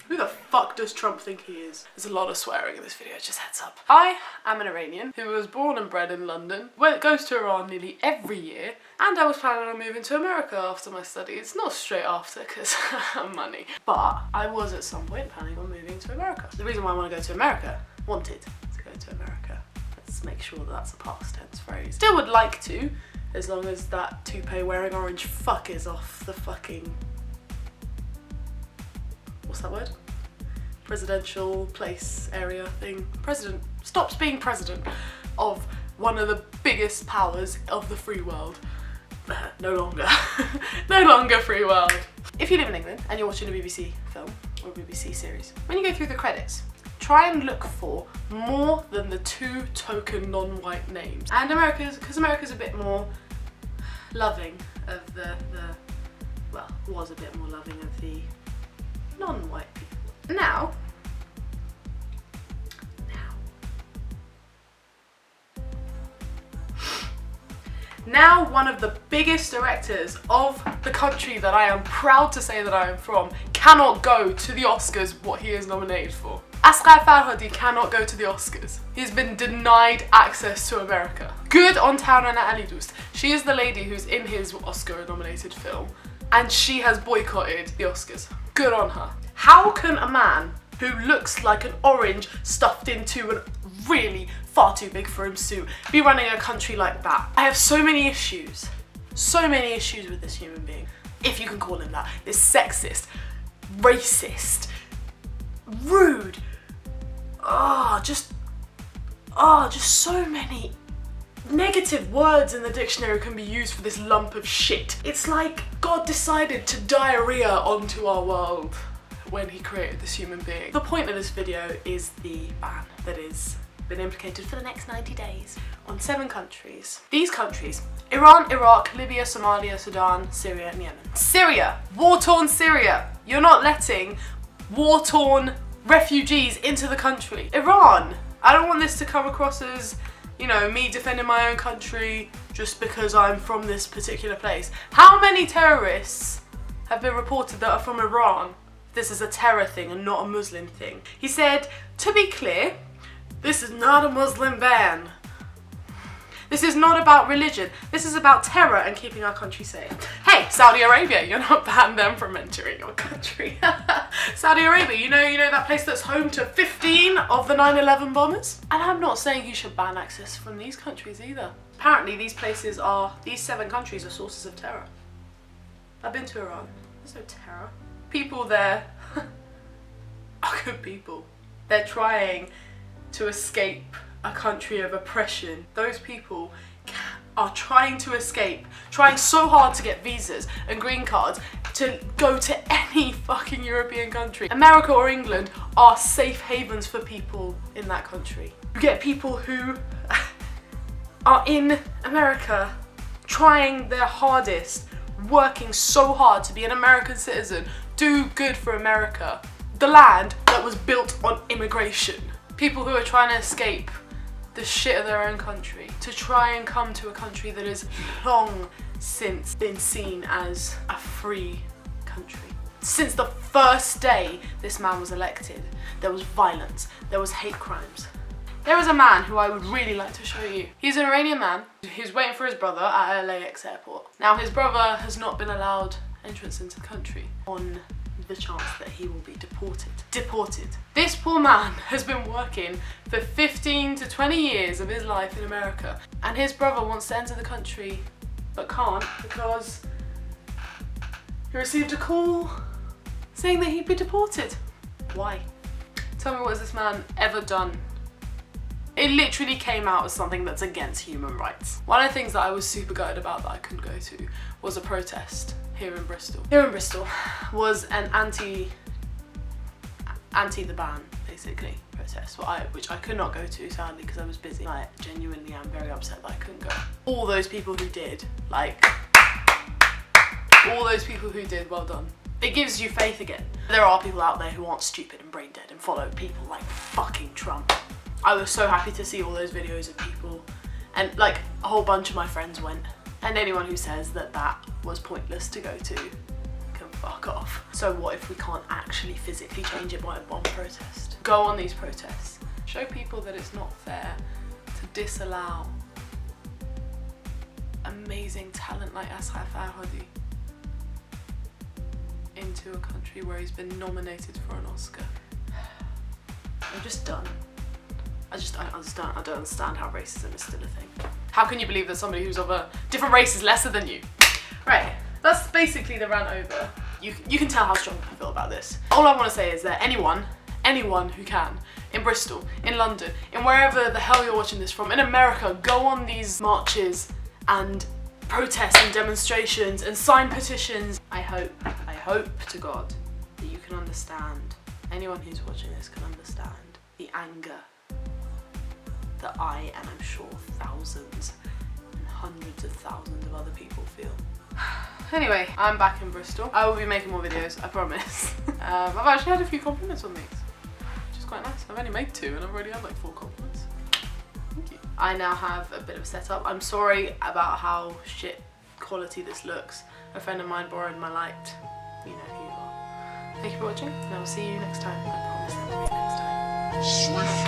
Who the fuck does Trump think he is? There's a lot of swearing in this video, just heads up. I am an Iranian who was born and bred in London, goes to Iran nearly every year, and I was planning on moving to America after my studies. Not straight after, because money. But I was at some point planning on moving to America. The reason why I want to go to America, wanted to go to America. Let's make sure that that's a past tense phrase. Still would like to, as long as that toupee wearing orange fuck is off the fucking... what's that word? Presidential place area thing. President stops being president of one of the biggest powers of the free world. No longer. No longer free world. If you live in England and you're watching a BBC film or BBC series, when you go through the credits, try and look for more than the 2 token non-white names. And because America's a bit more loving of well, was a bit more loving of the non-white people. Now one of the biggest directors of the country that I am proud to say that I am from cannot go to the Oscars what he is nominated for. Asghar Farhadi cannot go to the Oscars. He's been denied access to America. Good on Taraneh Ali Dost. She is the lady who's in his Oscar nominated film, and she has boycotted the Oscars. Good on her. How can a man who looks like an orange stuffed into a really far too big for him suit be running a country like that? I have so many issues with this human being, if you can call him that. This sexist, racist, rude, just so many negative words in the dictionary can be used for this lump of shit. It's like God decided to diarrhea onto our world when he created this human being. The point of this video is the ban that is been implicated for the next 90 days on 7 countries. These countries: Iran, Iraq, Libya, Somalia, Sudan, Syria and Yemen. Syria, war-torn Syria. You're not letting war-torn refugees into the country. Iran, I don't want this to come across as, you know, me defending my own country just because I'm from this particular place. How many terrorists have been reported that are from Iran? This is a terror thing and not a Muslim thing. He said, to be clear, this is not a Muslim ban. This is not about religion. This is about terror and keeping our country safe. Hey, Saudi Arabia, you're not banning them from entering your country. Saudi Arabia, you know that place that's home to 15 of the 9/11 bombers? And I'm not saying you should ban access from these countries either. Apparently these 7 countries are sources of terror. I've been to Iran. There's no terror. People there are good people. They're trying to escape a country of oppression. Those people are trying to escape, trying so hard to get visas and green cards to go to any fucking European country. America or England are safe havens for people in that country. You get people who are in America trying their hardest, working so hard to be an American citizen, do good for America, the land that was built on immigration. People who are trying to escape the shit of their own country to try and come to a country that has long since been seen as a free country. Since the first day this man was elected, there was violence, there was hate crimes. There is a man who I would really like to show you. He's an Iranian man who's waiting for his brother at LAX airport. Now his brother has not been allowed entrance into the country on the chance that he will be deported. This poor man has been working for 15 to 20 years of his life in America, and his brother wants to enter the country but can't because he received a call saying that he'd be deported. Why? Tell me, what has this man ever done? It literally came out as something that's against human rights. One of the things that I was super gutted about that I couldn't go to was a protest here in Bristol. Here in Bristol was an anti the ban, basically, protest, which I could not go to, sadly, because I was busy. Like, genuinely, I'm very upset that I couldn't go. All those people who did, well done. It gives you faith again. There are people out there who aren't stupid and brain dead and follow people like fucking Trump. I was so happy to see all those videos of people, and like a whole bunch of my friends went, and anyone who says that that was pointless to go to can fuck off. So what if we can't actually physically change it by one protest? Go on these protests. Show people that it's not fair to disallow amazing talent like Asghar Farhadi into a country where he's been nominated for an Oscar. I'm just done. I don't understand how racism is still a thing. How can you believe that somebody who's of a different race is lesser than you? Right, that's basically the rant over. You can tell how strong I feel about this. All I want to say is that anyone who can, in Bristol, in London, in wherever the hell you're watching this from, in America, go on these marches and protest and demonstrations and sign petitions. I hope to God that you can understand, anyone who's watching this can understand the anger that I, and I'm sure thousands and hundreds of thousands of other people feel. Anyway, I'm back in Bristol. I will be making more videos, I promise. I've actually had a few compliments on these, which is quite nice. I've only made 2 and I've already had like 4 compliments. Thank you. I now have a bit of a setup. I'm sorry about how shit quality this looks. A friend of mine borrowed my light. You know who you are. Thank you for watching, and I will see you next time. I promise there will be a next time.